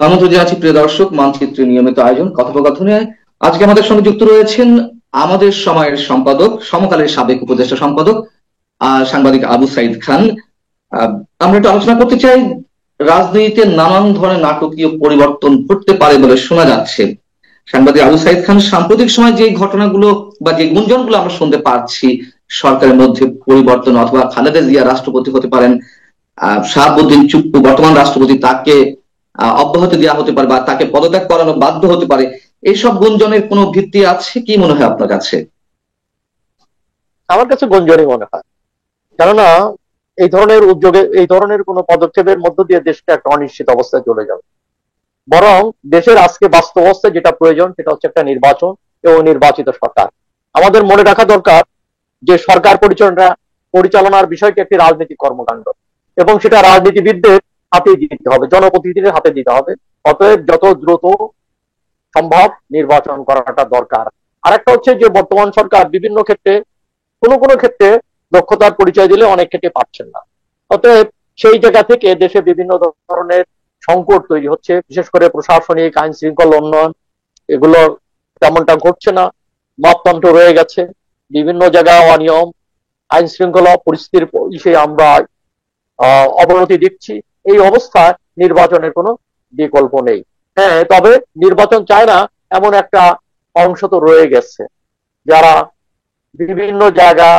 আমন্ত্রণ জানাচ্ছি প্রিয় দর্শক, মানচিত্রের নিয়মিত আয়োজন কথোপকথনে। আজকে আমাদের সঙ্গে যুক্ত রয়েছেন আমাদের সময়ের সম্পাদক, সমকালের সাবেক উপদেষ্টা সম্পাদক সাংবাদিক আবু সাইদ খান। আমরা একটু আলোচনা করতে চাই, রাজনীতিতে নানান ধরনের নাটকীয় পরিবর্তন ঘটতে পারে বলে শোনা যাচ্ছে। সাংবাদিক আবু সাইদ খান, সাম্প্রতিক সময় যে ঘটনাগুলো বা যে গুঞ্জনগুলো আমরা শুনতে পাচ্ছি, সরকারের মধ্যে পরিবর্তন অথবা খালেদা জিয়া রাষ্ট্রপতি হতে পারেন, শাহাবুদ্দিন চুপ্পু বর্তমান রাষ্ট্রপতি, তাকে অব্যাহতি দেওয়া হতে পারে বা তাকে পদত্যাগ করানো বাধ্য হতে পারে, এইসব গুঞ্জনের কোনো ভিত্তি আছে কি মনে হয় আপনার কাছে? আমার কাছে গুঞ্জনই মনে হয়, কেননা এই ধরনের উদ্যোগে, এই ধরনের কোন পদক্ষেপের মধ্য দিয়ে দেশটা একটা অনিশ্চিত অবস্থায় চলে যাবে। বরং দেশের আজকে বাস্তব অবস্থায় যেটা প্রয়োজন সেটা হচ্ছে একটা নির্বাচন এবং নির্বাচিত সরকার। আমাদের মনে রাখা দরকার যে সরকার পরিচালনার বিষয়টি একটি রাজনৈতিক কর্মকাণ্ড এবং সেটা রাজনীতিবিদদের হাতে দিতে হবে, জনপ্রতিনিধিদের হাতে দিতে হবে। অতএব যত দ্রুত সম্ভব নির্বাচন করাটা দরকার। আরেকটা হচ্ছে যে বর্তমান সরকার বিভিন্ন ক্ষেত্রে কোনো ক্ষেত্রে দক্ষতার পরিচয় দিলে অনেক ক্ষেত্রে পাচ্ছেন না। অতএব সেই জায়গা থেকে দেশে বিভিন্ন ধরনের সংকট তৈরি হচ্ছে, বিশেষ করে প্রশাসনিক আইন শৃঙ্খলা উন্নয়ন এগুলো তেমনটা ঘটছে না, মাপদণ্ড রয়ে গেছে, বিভিন্ন জায়গায় অনিয়ম, আইন শৃঙ্খলা পরিস্থিতির বিষয়ে আমরা অবনতি দেখছি। এই অবস্থায় নির্বাচনের কোনো বিকল্প নেই। হ্যাঁ, তবে নির্বাচন চায় না এমন একটা অংশ তো রয়ে গেছে, যারা বিভিন্ন জায়গা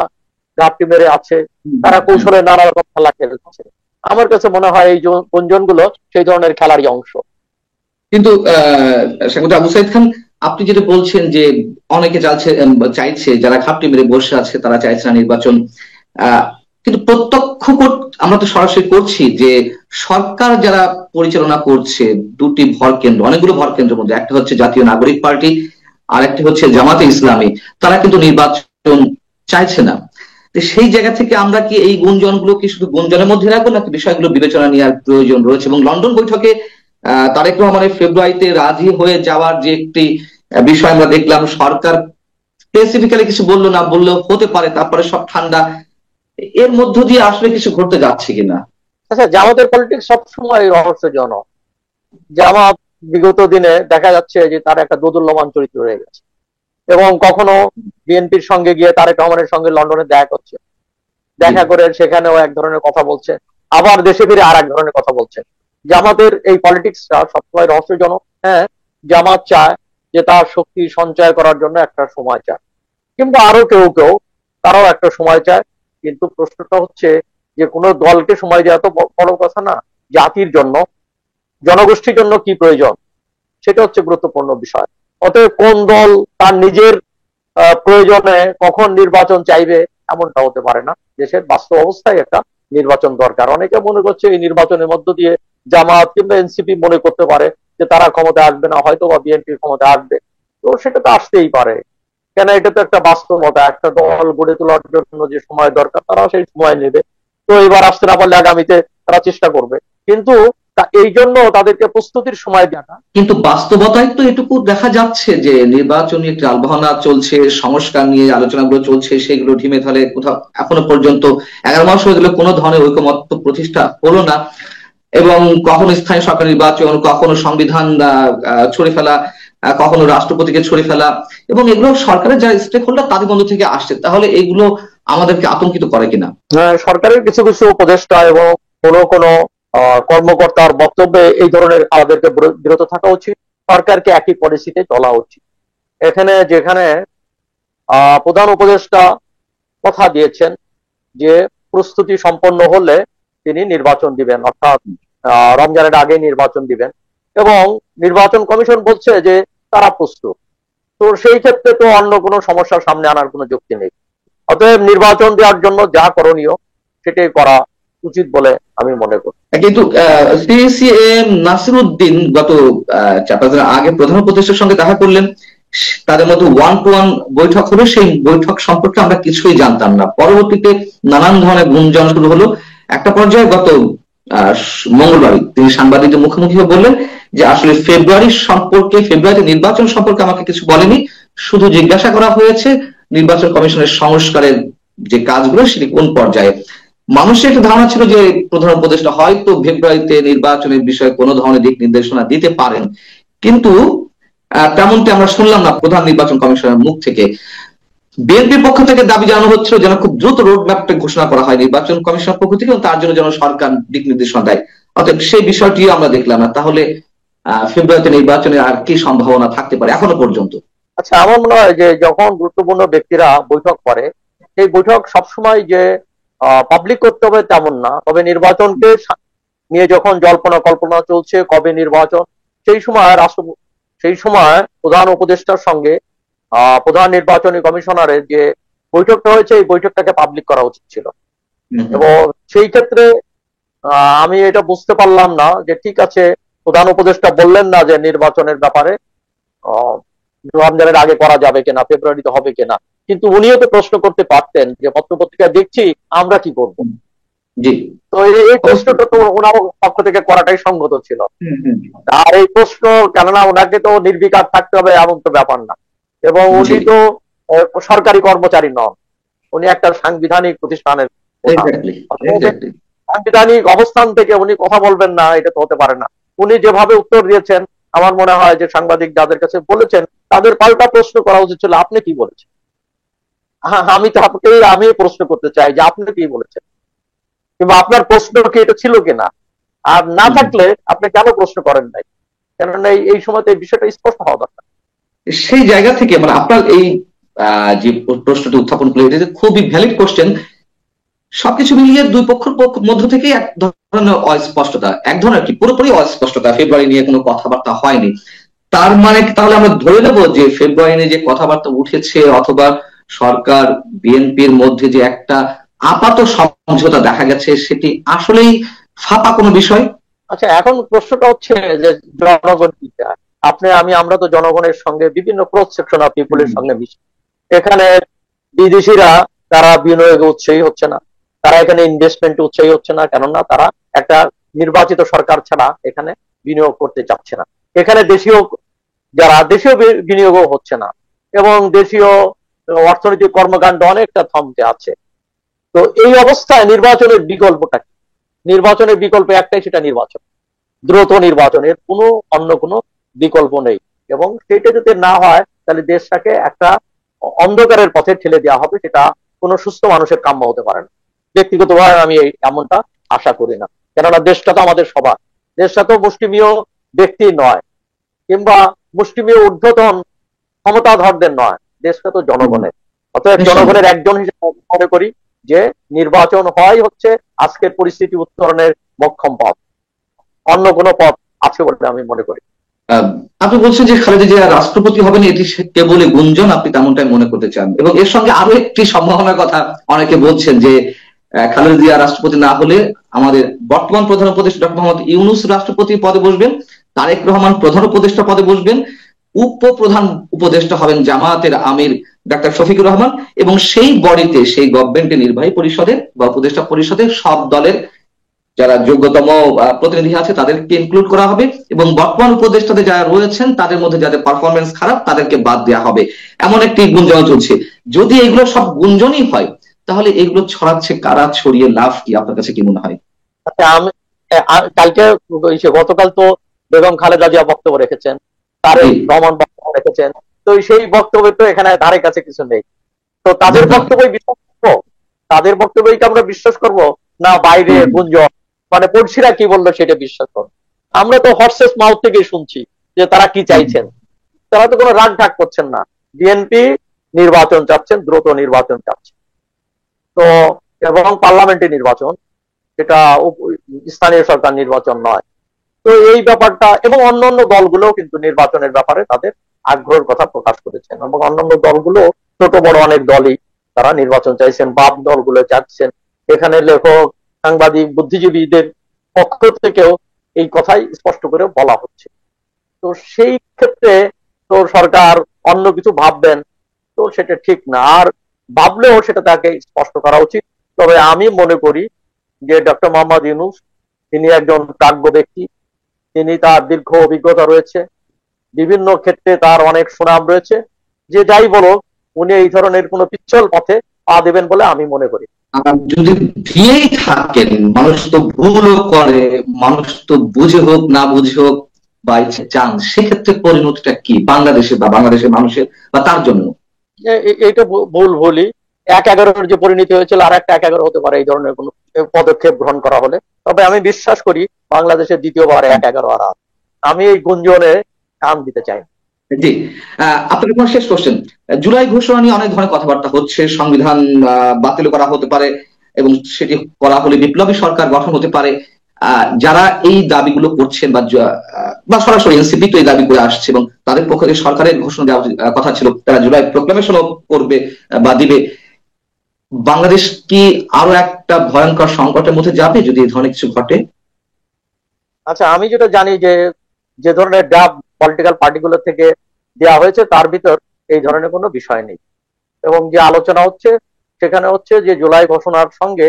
ঘাপটি মেরে আছে, তারা কৌশলে নানা রকম খেলা খেলছে। আমার কাছে মনে হয় এই গুঞ্জনগুলো সেই ধরনের খেলারই অংশ। কিন্তু আবু সাইদ খান, আপনি যেটা বলছেন যে অনেকে চাইছে, যারা ঘাপটি মেরে বসে আছে তারা চাইছে না নির্বাচন, কিন্তু আমরা তো সরাসরি করছি যে সরকার যারা পরিচালনা করছে দুটি ভরকেন্দ্র, অনেকগুলো ভরকেন্দ্রের মধ্যে একটা হচ্ছে জাতীয় নাগরিক পার্টি আর একটি হচ্ছে জামাতে ইসলামী, তারা কিন্তু নির্বাচন চাইছে না। সেই জায়গা থেকে আমরা কি এই গুঞ্জনগুলো কি শুধু গুঞ্জনের মধ্যে রাখবো, নাকি বিষয়গুলো বিবেচনা নেওয়ার প্রয়োজন রয়েছে? এবং লন্ডন বৈঠকে তারেক রহমানের ফেব্রুয়ারিতে রাজি হয়ে যাওয়ার যে একটি বিষয় আমরা দেখলাম, সরকার স্পেসিফিক্যালি কিছু বললো না, বললেও হতে পারে, তারপরে সব ঠান্ডা, এর মধ্য দিয়ে আসলে কিছু ঘটতে যাচ্ছে কিনা? আচ্ছা, জামাতের পলিটিক্স সবসময় রহস্যজনক। জামাত বিগত দিনে দেখা যাচ্ছে যে তার একটা দোদুল্যমান চরিত্র রয়ে গেছে এবং কখনো বিএনপির সঙ্গে গিয়ে তারেক রহমানের সঙ্গে লন্ডনে দেখা করছে, দেখা করে সেখানেও এক ধরনের কথা বলছে, আবার দেশে ফিরে আর এক ধরনের কথা বলছে। জামাতের এই পলিটিক্সটা সবসময় রহস্যজনক। হ্যাঁ, জামাত চায় যে তার শক্তি সঞ্চয় করার জন্য একটা সময় চায়, কিংবা আরো কেউ কেউ তারাও একটা সময় চায়। কিন্তু প্রশ্নটা হচ্ছে যে কোনো দলকে সময় দেওয়া তো বড় কথা না, জাতির জন্য, জনগোষ্ঠীর জন্য কি প্রয়োজন সেটা হচ্ছে গুরুত্বপূর্ণ বিষয়। অতএব কোন দল তার নিজের প্রয়োজনে কখন নির্বাচন চাইবে এমনটা হতে পারে না। দেশের বাস্তব অবস্থায় একটা নির্বাচন দরকার। অনেকে মনে করছে এই নির্বাচনের মধ্য দিয়ে জামাত কিংবা এনসিপি মনে করতে পারে যে তারা ক্ষমতায় আসবে না, হয়তো বা বিএনপি ক্ষমতায় আসবে। তো সেটা তো আসতেই পারে, কেন, এটা তো একটা বাস্তবতা। একটা দল গড়ে তোলার জন্য যে সময় দরকার তারা সেই সময় নেবে। তো এবার আসতে না পারলে আগামীতে তারা চেষ্টা করবে, কিন্তু এই জন্য তাদেরকে প্রস্তুতির সময় দেওয়াটা। কিন্তু বাস্তবতায় তো এটুকু দেখা যাচ্ছে যে নির্বাচনী একটি আলবাহনা চলছে, সংস্কার নিয়ে আলোচনাগুলো চলছে, সেগুলো ঢিমে তালে কোথাও এখনো পর্যন্ত 11 মাস হয়ে গেল কোনো ধরনের ঐকমত্য প্রতিষ্ঠা হলো না। এবং কখনো স্থানীয় সরকার নির্বাচন, কখনো সংবিধান ছড়ে ফেলা, কখনো রাষ্ট্রপতিকে ছড়ে ফেলা, এবং এগুলো সরকারের যারা স্টেক হোল্ডার তাদের মধ্য থেকে আসছে। তাহলে এগুলো আমাদেরকে আতঙ্কিত করে কিনা? সরকারের কিছু কিছু উপদেষ্টা এবং কোনো কর্মকর্তার বক্তব্যে এই ধরনের আমাদেরকে বিরত থাকা উচিত। সরকারকে একই পলিসিতে চলা উচিত। যেখানে প্রধান উপদেষ্টা কথা দিয়েছেন যে প্রস্তুতি সম্পন্ন হলে তিনি নির্বাচন দিবেন, অর্থাৎ রমজানের আগে নির্বাচন দিবেন, এবং নির্বাচন কমিশন বলছে যে তারা প্রস্তুত। তো সেই ক্ষেত্রে তো অন্য কোনো সমস্যার সামনে আনার কোনো যুক্তি নেই। অতএব নির্বাচন দেওয়ার জন্য যা করণীয় সেটাই করা উচিত বলে আমি মনে করি। কিন্তু সিএসিএম নাসিরউদ্দিন গত 4-5 দিন আগে প্রধান উপদেষ্টার সঙ্গে দেখা করলেন, তাদের মধ্যে 1-to-1 বৈঠক হলো। সেই বৈঠক সম্পর্কে আমরা কিছুই জানতাম না। পরবর্তীতে নানান ধরনের গুঞ্জন শুরু হলো। একটা পর্যায়ে গত মঙ্গলবার তিনি সাংবাদিকদের মুখোমুখি বললেন যে আসলে ফেব্রুয়ারিতে নির্বাচন সম্পর্কে আমাকে কিছু বলেনি, শুধু জিজ্ঞাসা করা হয়েছে নির্বাচন কমিশনের সংস্কারের যে কাজগুলো সেটি কোন পর্যায়ে। মানুষের একটা ধারণা ছিল যে প্রধান উপদেষ্টা হয়তো ফেব্রুয়ারিতে নির্বাচনের বিষয়ে কোনো ধরনের দিক নির্দেশনা দিতে পারেন, কিন্তু তেমনটি আমরা শুনলাম না প্রধান নির্বাচন কমিশনের মুখ থেকে। বিএনপির পক্ষ থেকে দাবি জানানো হচ্ছিল যেন খুব দ্রুত রোড ম্যাপটা ঘোষণা করা হয় নির্বাচন কমিশনের পক্ষ থেকে, এবং তার জন্য যেন সরকার দিক নির্দেশনা দেয়। অতএব সেই বিষয়টিও আমরা দেখলাম না। তাহলে ফেব্রুয়ারিতে নির্বাচনের আর কি সম্ভাবনা থাকতে পারে এখনো পর্যন্ত? আচ্ছা, আমার মনে হয় যে যখন গুরুত্বপূর্ণ ব্যক্তিরা বৈঠক করে, সেই বৈঠক সবসময় যে পাবলিক করতে হবে তেমন না। তবে নির্বাচনকে নিয়ে যখন জল্পনা কল্পনা চলছে কবে নির্বাচন, সেই সময় সেই সময় প্রধান উপদেষ্টার সঙ্গে প্রধান নির্বাচনী কমিশনারের যে বৈঠকটা হয়েছে, এই বৈঠকটাকে পাবলিক করা উচিত ছিল। এবং সেই ক্ষেত্রে আমি এটা বুঝতে পারলাম না যে ঠিক আছে, প্রধান উপদেষ্টা বললেন না যে নির্বাচনের ব্যাপারে রমজানের আগে করা যাবে কিনা, ফেব্রুয়ারিতে হবে কিনা, কিন্তু উনিও তো প্রশ্ন করতে পারতেন যে পত্রপত্রিকা দেখছি আমরা কি করব। জি, তো এই প্রশ্নটা তো ওনার পক্ষ থেকে করাটাই সঙ্গত ছিল। আর এই প্রশ্ন, কেননা ওনাকে তো নির্বিকার থাকতে হবে এমন তো ব্যাপার না, এবং উনি তো সরকারি কর্মচারী নন, উনি একটা সাংবিধানিক প্রতিষ্ঠানের সাংবিধানিক অবস্থান থেকে উনি কথা বলবেন না, এটা তো হতে পারে না। উনি যেভাবে উত্তর দিয়েছেন, আমার মনে হয় যে সাংবাদিক যাদের কাছে বলেছেন তাদের পাল্টা প্রশ্ন করা উচিত ছিল, আপনি কি বলেছেন। আমি তো আমি প্রশ্ন করতে চাই যে আপনি কি বলেছেন, কিংবা আপনার প্রশ্ন কি এটা ছিল কিনা, আর না থাকলে আপনি কেন প্রশ্ন করেন নাই, কেননা এই সময়তে এই বিষয়টা স্পষ্ট হওয়া দরকার। সেই জায়গা থেকে মানে আপনার এই যে প্রশ্নটি উত্থাপন করলে, এটা খুবই ভ্যালিড কোশ্চেন। সবকিছু মিলিয়ে দুই পক্ষের মধ্য থেকে এক ধরনের অস্পষ্টতা, এক ধরনের কি পুরোপুরি অস্পষ্টতা, ফেব্রুয়ারি নিয়ে কোনো কথাবার্তা হয়নি। তার মানে তাহলে আমরা ধরে নেব যে ফেব্রুয়ারি নিয়ে যে কথাবার্তা উঠেছে, অথবা সরকার বিএনপির মধ্যে যে একটা আপাত সমঝোতা দেখা গেছে, সেটি আসলেই ফাঁপা কোনো বিষয়। আচ্ছা, এখন প্রশ্নটা হচ্ছে যে জনগণ কি চায়। আমরা তো জনগণের সঙ্গে বিভিন্ন ক্রস সেকশন অফ পিপুলের সঙ্গে মিশি। এখানে বিদেশিরা তারা বিনিয়োগে উৎসাহী হচ্ছে না, তারা এখানে ইনভেস্টমেন্ট উৎসাহী হচ্ছে না, কেননা তারা একটা নির্বাচিত সরকার ছাড়া এখানে বিনিয়োগ করতে চাচ্ছে না। এখানে দেশীয় বিনিয়োগও হচ্ছে না, এবং দেশীয় অর্থনৈতিক কর্মকাণ্ড অনেকটা থমকে আছে। তো এই অবস্থায় নির্বাচনের বিকল্পটা কি? নির্বাচনের বিকল্প একটাই, সেটা নির্বাচন, দ্রুত নির্বাচনের অন্য কোনো বিকল্প নেই। এবং সেটা যদি না হয় তাহলে দেশটাকে একটা অন্ধকারের পথে ঠেলে দেওয়া হবে, সেটা কোনো সুস্থ মানুষের কাম্য হতে পারে না। ব্যক্তিগতভাবে আমি এমনটা আশা করি না, কেননা দেশটা তো আমাদের সবার, দেশটা তো মুষ্টিমেয় ব্যক্তি নয়, কিংবা মুষ্টিমেয় ঊর্ধ্বতন ক্ষমতাধরদের নয়, দেশটা তো জনগণের। অতএব জনগণের একজন হিসেবে মনে করি যে নির্বাচন হচ্ছে আজকের পরিস্থিতি উত্তরণের মক্ষম পথ, অন্য কোনো পথ আছে বলে আমি মনে করি। আপনি বলছেন যে খালেদা জিয়া রাষ্ট্রপতি হবেন, এটি কেবলই গুঞ্জন, আপনি তেমনটাই মনে করতে চান। এবং এর সঙ্গে আরো একটি সম্ভাবনার কথা অনেকে বলছেন যে খালেদা জিয়া রাষ্ট্রপতি না হলে আমাদের বর্তমান প্রধান উপদেষ্টা ডক্টর মোহাম্মদ ইউনূস রাষ্ট্রপতি পদে বসবেন, তারেক রহমান প্রধান উপদেষ্টা পদে বসবেন, উপপ্রধান উপদেষ্টা হবেন জামায়াতের আমির ডাক্তার শফিকুর রহমান, এবং সেই বডিতে, সেই গভর্নমেন্টের নির্বাহী পরিষদের বা উপদেষ্টা পরিষদের সব দলের যারা যোগ্যতম প্রতিনিধি আছে তাদেরকে ইনক্লুড করা হবে, এবং বর্তমান উপদেষ্টাদের যারা রয়েছেন তাদের মধ্যে যাদের পারফরমেন্স খারাপ তাদেরকে বাদ দেওয়া হবে, এমন একটি গুঞ্জন চলছে। যদি এগুলো সব গুঞ্জনই হয়, তাহলে এগুলো ছড়াচ্ছে কারা, ছড়িয়ে লাভ কি, আপনার কাছে কি মনে হয়? আচ্ছা, গতকাল তো বেগম খালেদা জিয়া বক্তব্য রেখেছেন, তারেক রহমান বক্তব্য রেখেছেন, তো সেই বক্তব্য তো এখানে ধারে কাছে কিছু নেই। তো তাদের বক্তব্যই বিশ্বাস করবো? তাদের বক্তব্যই কি আমরা বিশ্বাস করব, না বাইরে গুঞ্জন, মানে পড়শিরা কি বললো সেটা বিশ্বাস করবো? আমরা তো হর্সেস মাউথ থেকে শুনছি যে তারা কি চাইছেন। তারা তো কোনো রাগ ঢাক করছেন না। বিএনপি নির্বাচন চাচ্ছেন, দ্রুত নির্বাচন চাচ্ছেন, তো এবং পার্লামেন্টে নির্বাচন, সেটা স্থানীয় সরকার নির্বাচন নয়। তো এই ব্যাপারটা, এবং অন্যান্য দলগুলো কিন্তু নির্বাচনের ব্যাপারে তাদের আগ্রহের কথা প্রকাশ করেছেন, এবং অন্যান্য দলগুলো ছোট বড় অনেক দলই তারা নির্বাচন চাইছেন, বাম দলগুলো চাচ্ছেন। এখানে লেখক, সাংবাদিক, বুদ্ধিজীবীদের পক্ষ থেকেও এই কথাই স্পষ্ট করে বলা হচ্ছে। তো সেই ক্ষেত্রে তো সরকার অন্য কিছু ভাববেন, তো সেটা ঠিক না, আর ভাবলেও সেটা তাকে স্পষ্ট করা উচিত। তবে আমি মনে করি যে ডক্টর মোহাম্মদ ইউনূস তিনি একজন প্রাজ্ঞ ব্যক্তি, তিনি তার দীর্ঘ অভিজ্ঞতা রয়েছে, বিভিন্ন ক্ষেত্রে তার অনেক সুনাম রয়েছে। যে যাই বলো, উনি এই ধরনের কোনো পিচ্ছল পথে পা দেবেন বলে আমি মনে করি। যদি দিয়েই থাকেন, মানুষ তো ভুলও করে, মানুষ তো বুঝে হোক না বুঝে হোক বা ইচ্ছে চান, সেক্ষেত্রে পরিণতিটা কি বাংলাদেশে বা বাংলাদেশের মানুষের বা তার জন্য? এইটা ভুল ভুলই। 1-11 যে পরিণতি হয়েছিল আর একটা 1-11 হতে পারে এই ধরনের কোনো পদক্ষেপ গ্রহণ করা হলে। তবে আমি বিশ্বাস করি বাংলাদেশের দ্বিতীয়বার 1-11 আর আসবে। আমি এই গুঞ্জনে কান দিতে চাই না। জি। আপনার কোনো শেষ কোশ্চেন, জুলাই ঘোষণা নিয়ে অনেক ধরনের কথাবার্তা হচ্ছে, সংবিধান বাতিল করা হতে পারে এবং সেটি করা হলে বিপ্লবী সরকার গঠন হতে পারে। যারা এই দাবিগুলো করছেন বা সরাসরি এনসিপি তো এই দাবি করে আসছে এবং তাদের পক্ষ থেকে সরকারের ঘোষণা দেওয়ার কথা ছিল, তারা জুলাই প্রোক্লামেশনও করবে বা দিবে। বাংলাদেশ কি আরো একটা ভয়ঙ্কর সংকটের মধ্যে যাবে যদি এই ধরনের কিছু ঘটে? আচ্ছা, আমি যেটা জানি যে যে ধরনের ড্রাফট পলিটিক্যাল পার্টিগুলো থেকে দেওয়া হয়েছে তার ভিতর এই ধরনের কোনো বিষয় নেই। এবং যে আলোচনা হচ্ছে সেখানে হচ্ছে যে জুলাই ঘোষণার সঙ্গে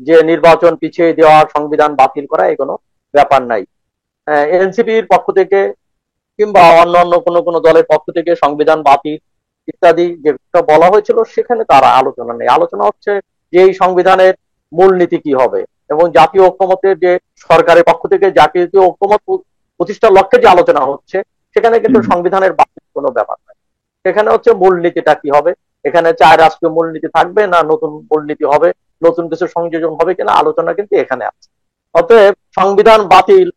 যে নির্বাচন পিছিয়ে দেওয়া, সংবিধান বাতিল করা, এই কোনো ব্যাপার নাই। এনসিপির পক্ষ থেকে কিংবা অন্যান্য কোনো কোনো দলের পক্ষ থেকে সংবিধান বাতিল ইত্যাদি যেটা বলা হয়েছিল সেখানে তারা আলোচনা নেই। আলোচনা হচ্ছে যে এই সংবিধানের মূলনীতি কি হবে এবং জাতীয় ঐক্যমতের যে সরকারের পক্ষ থেকে জাতীয় ঐক্যমত প্রতিষ্ঠার লক্ষ্যে যে আলোচনা হচ্ছে সেখানে কিন্তু সংবিধানের বাতিল কোনো ব্যাপার নাই। সেখানে হচ্ছে মূলনীতিটা কি হবে, এখানে 4 রাষ্ট্রীয় মূলনীতি থাকবে না নতুন মূলনীতি হবে, নতুন কিছু সংযোজন হবে কিনা, আলোচনা কিন্তু এখানে আছে। অতএব সংবিধান বাতিল,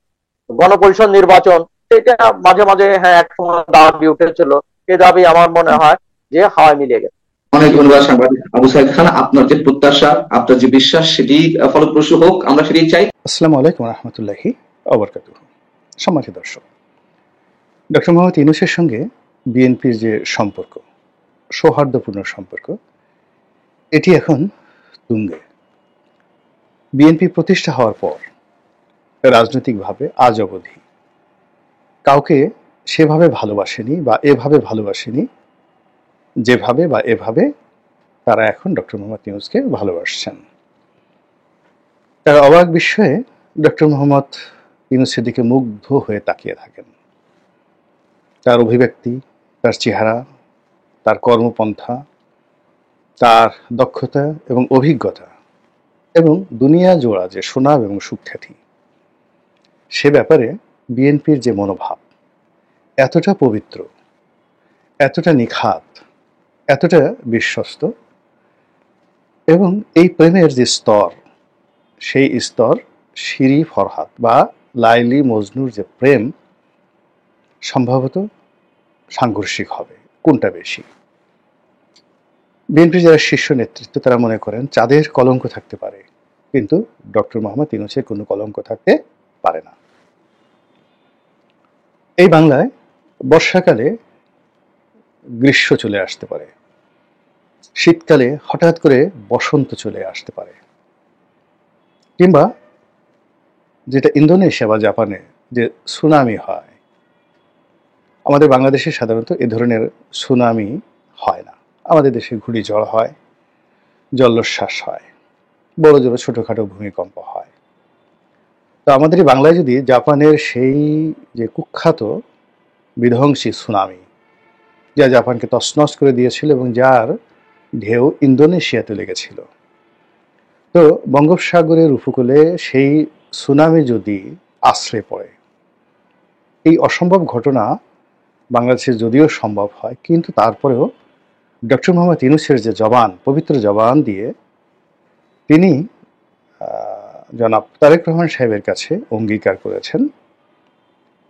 গণপরিষদ নির্বাচন, এটা মাঝে মাঝে হ্যাঁ এক সময় দাবি উঠেছিল, এই দাবি আমার মনে হয় যে হাওয়ায় মিলিয়ে গেছে। অনেক ধন্যবাদ সাংবাদিক আবু সাইদ খান। আপনার যে প্রত্যাশা, আপনার যে বিশ্বাস, সেটি ফলপ্রসূ হোক, আমরা সেটাই চাই। আসসালামু আলাইকুম রহমতুল্লাহি ওয়াবারাকাতুহু। সম্মানিত দর্শক, ডক্টর মোহাম্মদ ইউনূসের সঙ্গে বিএনপির যে সম্পর্ক, সৌহার্দ্যপূর্ণ সম্পর্ক, এটি এখন তুঙ্গে। বিএনপি প্রতিষ্ঠা হওয়ার পর রাজনৈতিকভাবে আজ অবধি কাউকে সেভাবে ভালোবাসেনি বা এভাবে ভালোবাসেনি যেভাবে বা এভাবে তারা এখন ডক্টর মোহাম্মদ ইউনূসকে ভালোবাসছেন। তারা অবাক বিস্ময়ে ডক্টর মোহাম্মদ ইউনূসের দিকে মুগ্ধ হয়ে তাকিয়ে থাকেন। তার অভিব্যক্তি, তার চেহারা, তার কর্মপন্থা, তার দক্ষতা এবং অভিজ্ঞতা এবং দুনিয়া জোড়া যে সুনাম এবং সুখ্যাতি, সে ব্যাপারে বিএনপির যে মনোভাব এতটা পবিত্র, এতটা নিখাত, এতটা বিশ্বস্ত, এবং এই প্রেমের যে স্তর, সেই স্তর শিরি ফরহাদ বা লাইলি মজনুর যে প্রেম সম্ভবত সাংঘর্ষিক হবে। কোনটা বেশি? বিএনপির যারা শীর্ষ নেতৃত্ব তারা মনে করেন চাঁদের কলঙ্ক থাকতে পারে, কিন্তু ডক্টর মোহাম্মদ ইউনূসের কোনো কলঙ্ক থাকতে পারে না। এই বাংলায় বর্ষাকালে গ্রীষ্ম চলে আসতে পারে, শীতকালে হঠাৎ করে বসন্ত চলে আসতে পারে, কিংবা যেটা ইন্দোনেশিয়া বা জাপানে যে সুনামি হয়, আমাদের বাংলাদেশে সাধারণত এ ধরনের সুনামি হয় না। আমাদের দেশে ঘূর্ণিঝড় হয়, জলোচ্ছ্বাস হয়, বড় জোর ছোটখাটো ভূমিকম্প হয়। তো আমাদের এই বাংলায় যদি জাপানের সেই যে কুখ্যাত বিধ্বংসী সুনামি, যা জাপানকে তছনছ করে দিয়েছিল এবং যার ঢেউ ইন্দোনেশিয়াতে লেগেছিল, তো বঙ্গোপসাগরের উপকূলে সেই সুনামি যদি আশ্রয় পড়ে, এই অসম্ভব ঘটনা বাংলাদেশে যদিও সম্ভব হয়, কিন্তু তারপরেও ডক্টর মোহাম্মদ ইউনূসের যে জবান, পবিত্র জবান দিয়ে তিনি জনাব তারেক রহমান সাহেবের কাছে অঙ্গীকার করেছেন,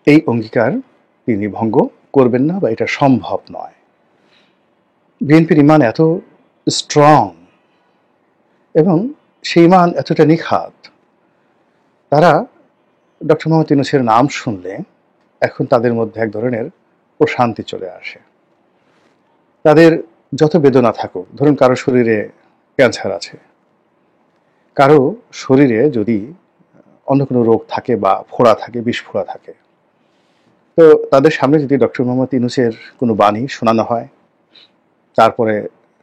এই অঙ্গীকার তিনি ভঙ্গ করবেন না বা এটা সম্ভব নয়। বিএনপির ইমান এত স্ট্রং এবং সেই ইমান এতটা নিখাত, তারা ডক্টর মোহাম্মদ ইউনূসের নাম শুনলে এখন তাদের মধ্যে এক ধরনের প্রশান্তি চলে আসে। তাদের যত বেদনা থাকুক, ধরুন কারো শরীরে ক্যান্সার আছে, কারো শরীরে যদি অন্য কোনো রোগ থাকে বা ফোড়া থাকে, বিষ-ফোড়া থাকে, তো তাদের সামনে যদি ডক্টর মোহাম্মদ ইউনূসের কোনো বাণী শোনানো হয়, তারপরে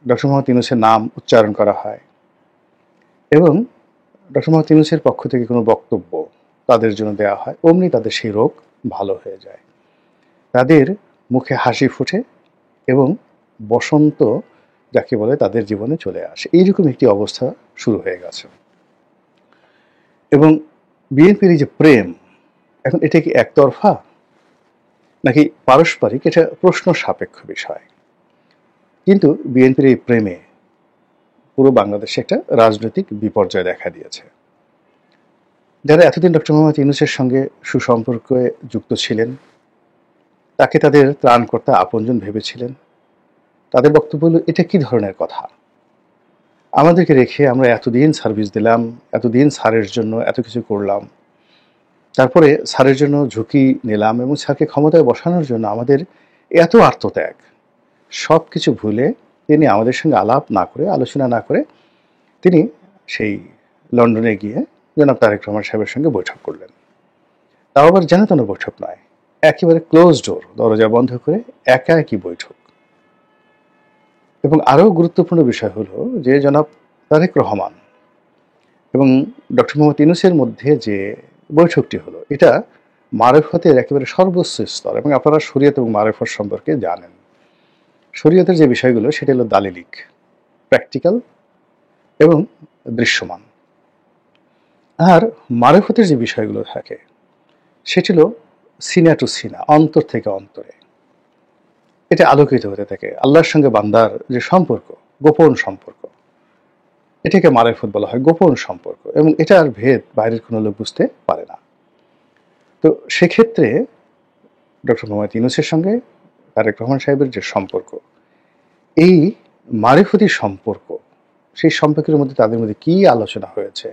ডক্টর মোহাম্মদ ইউনূসের নাম উচ্চারণ করা হয় এবং ডক্টর মোহাম্মদ ইউনূসের পক্ষ থেকে কোনো বক্তব্য তাদের জন্য দেওয়া হয়, অমনি তাদের সেই রোগ ভালো হয়ে যায়। তাদের মুখে হাসি ফুটে এবং বসন্ত যাকে বলে তাদের জীবনে চলে আসে। এইরকম একটি অবস্থা শুরু হয়ে গেছে। এবং বিএনপির এই যে প্রেম, এখন এটা কি একতরফা নাকি পারস্পরিক, এটা প্রশ্ন সাপেক্ষ বিষয়। কিন্তু বিএনপির এই প্রেমে পুরো বাংলাদেশে একটা রাজনৈতিক বিপর্যয় দেখা দিয়েছে। যারা এতদিন ডক্টর মোহাম্মদ ইউনূসের সঙ্গে সুসম্পর্কে যুক্ত ছিলেন, তাকে তাদের ত্রাণকর্তা আপনজন ভেবেছিলেন, তাদের বক্তব্য হলো, এটা কি ধরনের কথা? আমাদেরকে রেখে আমরা এতদিন সার্ভিস দিলাম, এতদিন স্যারের জন্য এত কিছু করলাম, তারপরে স্যারের জন্য ঝুঁকি নিলাম এবং স্যারকে ক্ষমতায় বসানোর জন্য আমাদের এত আত্মত্যাগ, সব কিছু ভুলে তিনি আমাদের সঙ্গে আলাপ না করে, আলোচনা না করে তিনি সেই লন্ডনে গিয়ে জনাব তারেক রহমান সাহেবের সঙ্গে বৈঠক করলেন। তাও আবার যেন তেন বৈঠক নয়, একেবারে ক্লোজ ডোর, দরজা বন্ধ করে একা একই বৈঠক। এবং আরও গুরুত্বপূর্ণ বিষয় হলো যে জনাব তারেক রহমান এবং ডক্টর মোহাম্মদ ইউনূসের মধ্যে যে বৈঠকটি হলো, এটা মারেফতের একেবারে সর্বোচ্চ স্তর। এবং আপনারা শরীয়ত এবং মারেফত সম্পর্কে জানেন। শরীয়তের যে বিষয়গুলো সেটা হলো দালিলিক, প্র্যাকটিক্যাল এবং দৃশ্যমান। আর মারেফতের যে বিষয়গুলো থাকে সেটি হলো সিনা টু সিনা, অন্তর থেকে অন্তরে। এটা আলোকিত হতে থাকে। আল্লাহর সঙ্গে বান্দার যে সম্পর্ক, গোপন সম্পর্ক, এটাকে মারেফত বলা হয়, গোপন সম্পর্ক। এবং এটার ভেদ বাইরের কোনো লোক বুঝতে পারে না। তো সেক্ষেত্রে ডক্টর মোহাম্মদ ইউনূসের সঙ্গে তারেক রহমান সাহেবের যে সম্পর্ক, এই মারেফতি সম্পর্ক, সেই সম্পর্কের মধ্যে তাদের মধ্যে কি আলোচনা হয়েছে,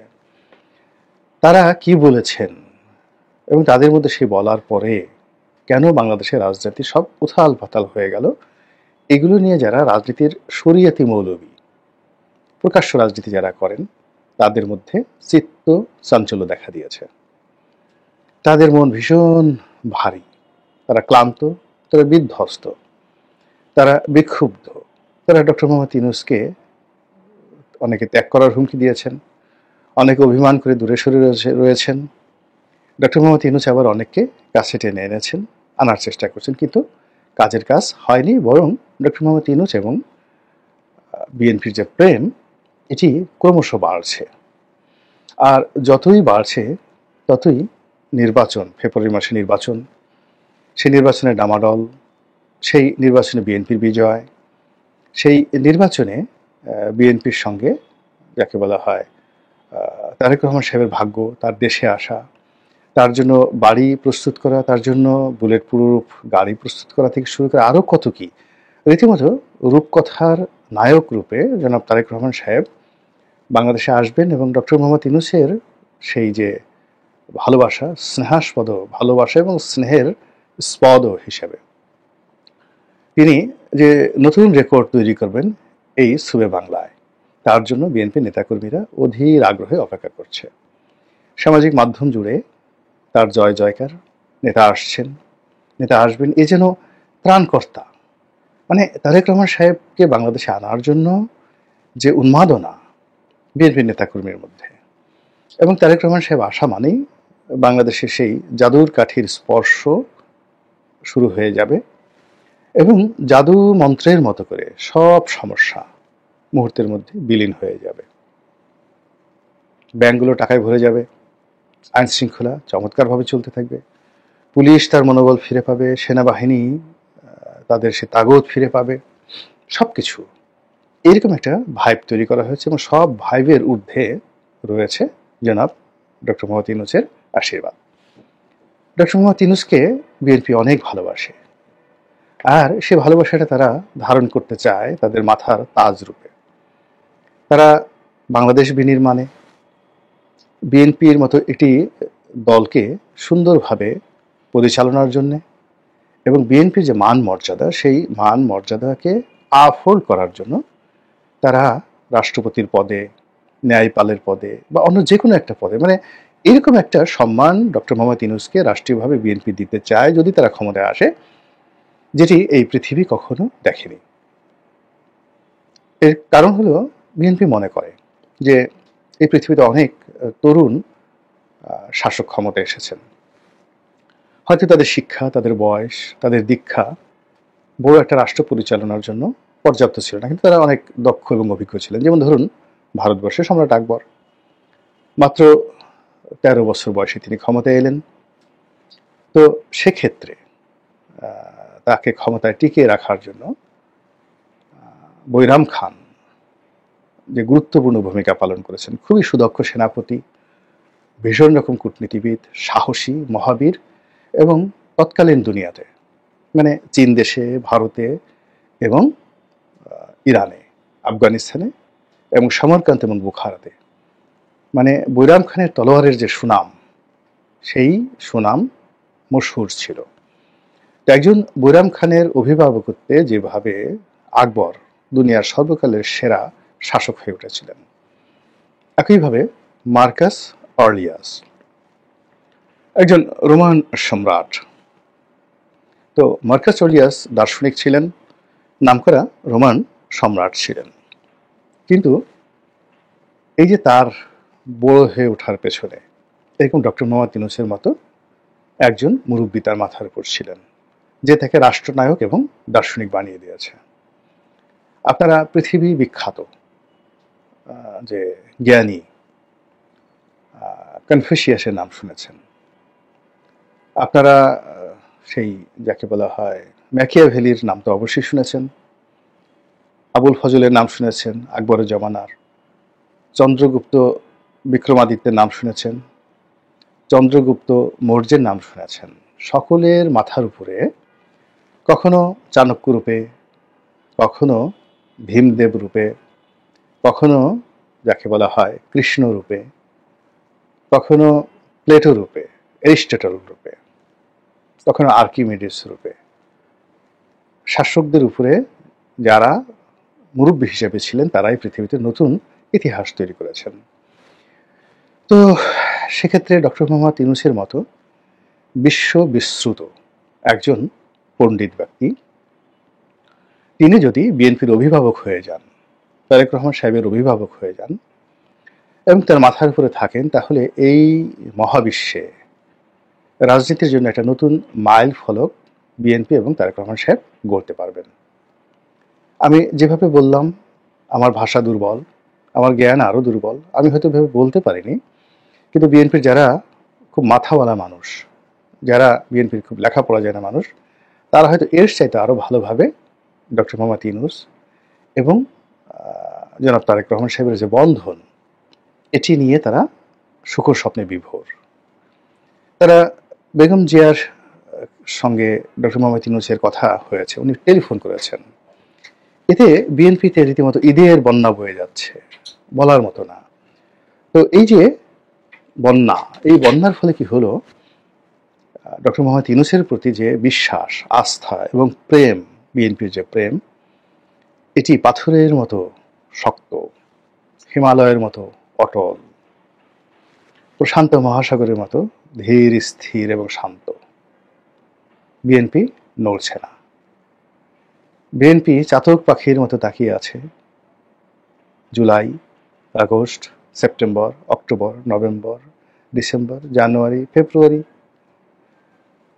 তারা কি বলেছেন, এবং তাদের মধ্যে সেই বলার পরে কেন বাংলাদেশের রাজনীতি সব উথাল পাতাল হয়ে গেল, এগুলো নিয়ে যারা রাজনীতির শরিয়াতি মৌলবী, প্রকাশ্য রাজনীতি যারা করেন, তাদের মধ্যে চিত্ত চাঞ্চল্য দেখা দিয়েছে। তাদের মন ভীষণ ভারী, তারা ক্লান্ত, তারা বিধ্বস্ত, তারা বিক্ষুব্ধ। তারা ডক্টর মোহাম্মদ ইউনূসকে অনেকে ত্যাগ করার হুমকি দিয়েছেন, অনেকে অভিমান করে দূরে সরে রয়েছেন। ডক্টর মোহাম্মদ ইউনূস আবার অনেককে কাছে টেনে এনেছেন, আনার চেষ্টা করছেন, কিন্তু কাজের কাজ হয়নি। বরং ডক্টর মোহাম্মদ ইউনূস এবং বিএনপির যে প্রেম, এটি ক্রমশ বাড়ছে। আর যতই বাড়ছে ততই নির্বাচন, ফেব্রুয়ারি মাসে নির্বাচন, সেই নির্বাচনে ডামাডল, সেই নির্বাচনে বিএনপির বিজয়, সেই নির্বাচনে বিএনপির সঙ্গে যাকে বলা হয় তারেক রহমান সাহেবের ভাগ্য, তার দেশে আসা, তার জন্য বাড়ি প্রস্তুত করা, তার জন্য বুলেট প্রুফ গাড়ি প্রস্তুত করা থেকে শুরু করে আরও কত কি। রীতিমতো রূপকথার নায়ক রূপে জনাব তারেক রহমান সাহেব বাংলাদেশে আসবেন এবং ডক্টর মোহাম্মদ ইউনূসের সেই যে ভালোবাসা, স্নেহাস্পদ ভালোবাসা এবং স্নেহের স্পদ হিসেবে তিনি যে নতুন রেকর্ড তৈরি করবেন এই সুবে বাংলায়, তার জন্য বিএনপি নেতাকর্মীরা অধীর আগ্রহে অপেক্ষা করছে। সামাজিক মাধ্যম জুড়ে তার জয় জয়কার, নেতা আসছেন, নেতা আসবেন, এ যেন ত্রাণকর্তা। মানে তারেক রহমান সাহেবকে বাংলাদেশে আনার জন্য যে উন্মাদনা বিএনপির নেতাকর্মীর মধ্যে, এবং তারেক রহমান সাহেব আসা মানেই বাংলাদেশে সেই জাদুর কাঠির স্পর্শ শুরু হয়ে যাবে এবং জাদু মন্ত্রের মতো করে সব সমস্যা মুহূর্তের মধ্যে বিলীন হয়ে যাবে। ব্যাংকগুলো টাকায় ভরে যাবে, আইন শৃঙ্খলা চমৎকারভাবে চলতে থাকবে, পুলিশ তার মনোবল ফিরে পাবে, সেনাবাহিনী তাদের সে তাগদ ফিরে পাবে, সব কিছু এরকম একটা ভাইব তৈরি করা হয়েছে। এবং সব ভাইবের ঊর্ধ্বে রয়েছে জনাব ডক্টর মোহাম্মদ ইউনূসের আশীর্বাদ। ডক্টর মোহাম্মদ ইউনূসকে বিএনপি অনেক ভালোবাসে, আর সে ভালোবাসাটা তারা ধারণ করতে চায় তাদের মাথার তাজ রূপে। তারা বাংলাদেশ বিনির্মাণে বিএনপির মতো একটি দলকে সুন্দরভাবে পরিচালনার জন্যে এবং বিএনপির যে মান মর্যাদা, সেই মান মর্যাদাকে আপহোল্ড করার জন্য তারা রাষ্ট্রপতির পদে, ন্যায়পালের পদে বা অন্য যে কোনো একটা পদে, মানে এরকম একটা সম্মান ডক্টর মোহাম্মদ ইউনূসকে রাষ্ট্রীয়ভাবে বিএনপি দিতে চায় যদি তারা ক্ষমতায় আসে, যেটি এই পৃথিবী কখনো দেখেনি। এর কারণ হলো বিএনপি মনে করে যে এই পৃথিবীতে অনেক তরুণ শাসক ক্ষমতায় এসেছেন, হয়তো তাদের শিক্ষা, তাদের বয়স, তাদের দীক্ষা বড় একটা রাষ্ট্র পরিচালনার জন্য পর্যাপ্ত ছিল না, কিন্তু তারা অনেক দক্ষ এবং অভিজ্ঞ ছিলেন। যেমন ধরুন ভারতবর্ষের সম্রাট আকবর, মাত্র 13 বছর বয়সে তিনি ক্ষমতায় এলেন। তো সেক্ষেত্রে তাকে ক্ষমতায় টিকিয়ে রাখার জন্য বৈরাম খান যে গুরুত্বপূর্ণ ভূমিকা পালন করেছেন, খুবই সুদক্ষ সেনাপতি, ভীষণ রকম কূটনীতিবিদ, সাহসী, মহাবীর, এবং তৎকালীন দুনিয়াতে মানে চীন দেশে, ভারতে এবং ইরানে, আফগানিস্তানে এবং সমরকান্ত এবং বুখারাতে মানে বৈরাম খানের তলোয়ারের যে সুনাম, সেই সুনাম মশহুর ছিল। তো একজন বৈরাম খানের অভিভাবকত্বে যেভাবে আকবর দুনিয়ার সর্বকালের সেরা শাসক হয়ে উঠেছিলেন, একইভাবে মার্কাস অর্লিয়াস একজন রোমান সম্রাট। তো মার্কাস অর্লিয়াস দার্শনিক ছিলেন, নামকরা রোমান সম্রাট ছিলেন, কিন্তু এই যে তার বড় হয়ে ওঠার পেছনে এরকম ডক্টর মোহাম্মদ ইউনূসের মতো একজন মুরব্বী তার মাথার উপর ছিলেন, যে তাকে রাষ্ট্রনায়ক এবং দার্শনিক বানিয়ে দিয়েছে। আপনারা পৃথিবী বিখ্যাত যে জ্ঞানী কনফুসিয়াসের নাম শুনেছেন, আপনারা সেই যাকে বলা হয় ম্যাকিয়াভেলির নাম তো অবশ্যই শুনেছেন, আবুল ফজলের নাম শুনেছেন, আকবরের জমানার চন্দ্রগুপ্ত বিক্রমাদিত্যের নাম শুনেছেন, চন্দ্রগুপ্ত মৌর্যের নাম শুনেছেন। সকলের মাথার উপরে কখনো চাণক্য রূপে, কখনো ভীমদেব রূপে, কখনো যাকে বলা হয় কৃষ্ণ রূপে, কখনো প্লেটো রূপে, এরিস্টটল রূপে, কখনো আর্কিমিডিস রূপে শাসকদের উপরে যারা মুরব্বী হিসেবে ছিলেন, তারাই পৃথিবীতে নতুন ইতিহাস তৈরি করেছেন। তো সেক্ষেত্রে ডক্টর মোহাম্মদ ইউনূসের মতো বিশ্ববিশ্রুত একজন পণ্ডিত ব্যক্তি, তিনি যদি বিএনপির অভিভাবক হয়ে যান, তারেক রহমান সাহেবের অভিভাবক হয়ে যান এবং তার মাথার উপরে থাকেন, তাহলে এই মহাবিশ্বে রাজনীতির জন্য একটা নতুন মাইল ফলক বিএনপি এবং তারেক রহমান সাহেব গড়তে পারবেন। আমি যেভাবে বললাম, আমার ভাষা দুর্বল, আমার জ্ঞান আরও দুর্বল, আমি হয়তো ভেবে বলতে পারিনি, কিন্তু বিএনপির যারা খুব মাথাওয়ালা মানুষ, যারা বিএনপির খুব লেখাপড়া জানা মানুষ, তারা হয়তো এর চাইতে আরও ভালোভাবে ডক্টর মোহাম্মদ ইউনূস এবং জনাব তারেক রহমান সাহেবের যে বন্ধন, এটি নিয়ে তারা সুখর স্বপ্নে বিভোর। তারা বেগম জিয়ার সঙ্গে ডক্টর মোহাম্মদ ইউনূসের কথা হয়েছে, উনি টেলিফোন করেছেন, এতে বিএনপিতে রীতিমতো ঈদের বন্যা বয়ে যাচ্ছে, বলার মতো না। তো এই যে বন্যা, এই বন্যার ফলে কি হলো, ডক্টর মোহাম্মদ ইউনূসের প্রতি যে বিশ্বাস, আস্থা এবং প্রেম, বিএনপির যে প্রেম, এটি পাথরের মতো শক্ত, হিমালয়ের মতো অটল, প্রশান্ত মহাসাগরের মতো ধীর, স্থির এবং শান্ত। বিএনপি নড়ছে না। বিএনপি চাতক পাখির মতো তাকিয়ে আছে July, August, September, October, November, December, January, February,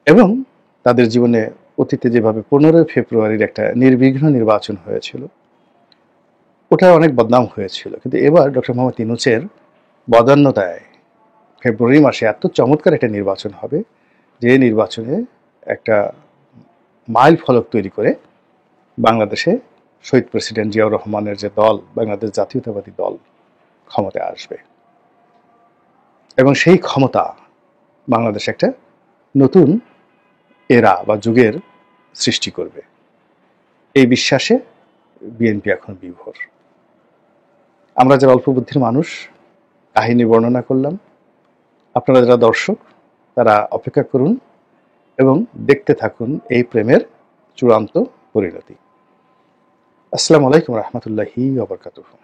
এবং তাদের জীবনে অতীতে যেভাবে 15 ফেব্রুয়ারির একটা নির্বিঘ্ন নির্বাচন হয়েছিল, ওটা অনেক বদনাম হয়েছিল, কিন্তু এবার ডক্টর মোহাম্মদ ইউনূসের বদান্যতায় ফেব্রুয়ারি মাসে এত চমৎকার একটা নির্বাচন হবে, যে নির্বাচনে একটা মাইল ফলক তৈরি করে বাংলাদেশে শহীদ প্রেসিডেন্ট জিয়াউর রহমানের যে দল, বাংলাদেশ জাতীয়তাবাদী দল, ক্ষমতায় আসবে এবং সেই ক্ষমতা বাংলাদেশে একটা নতুন এরা বা যুগের সৃষ্টি করবে। এই বিশ্বাসে বিএনপি এখন বিভোর। আমরা যারা অল্প বুদ্ধির মানুষ কাহিনী বর্ণনা করলাম, আপনারা যারা দর্শক তারা অপেক্ষা করুন এবং দেখতে থাকুন এই প্রেমের চূড়ান্ত পরিণতি। আসসালামু আলাইকুম রহমতুল্লাহি ওয়া বারাকাতুহু।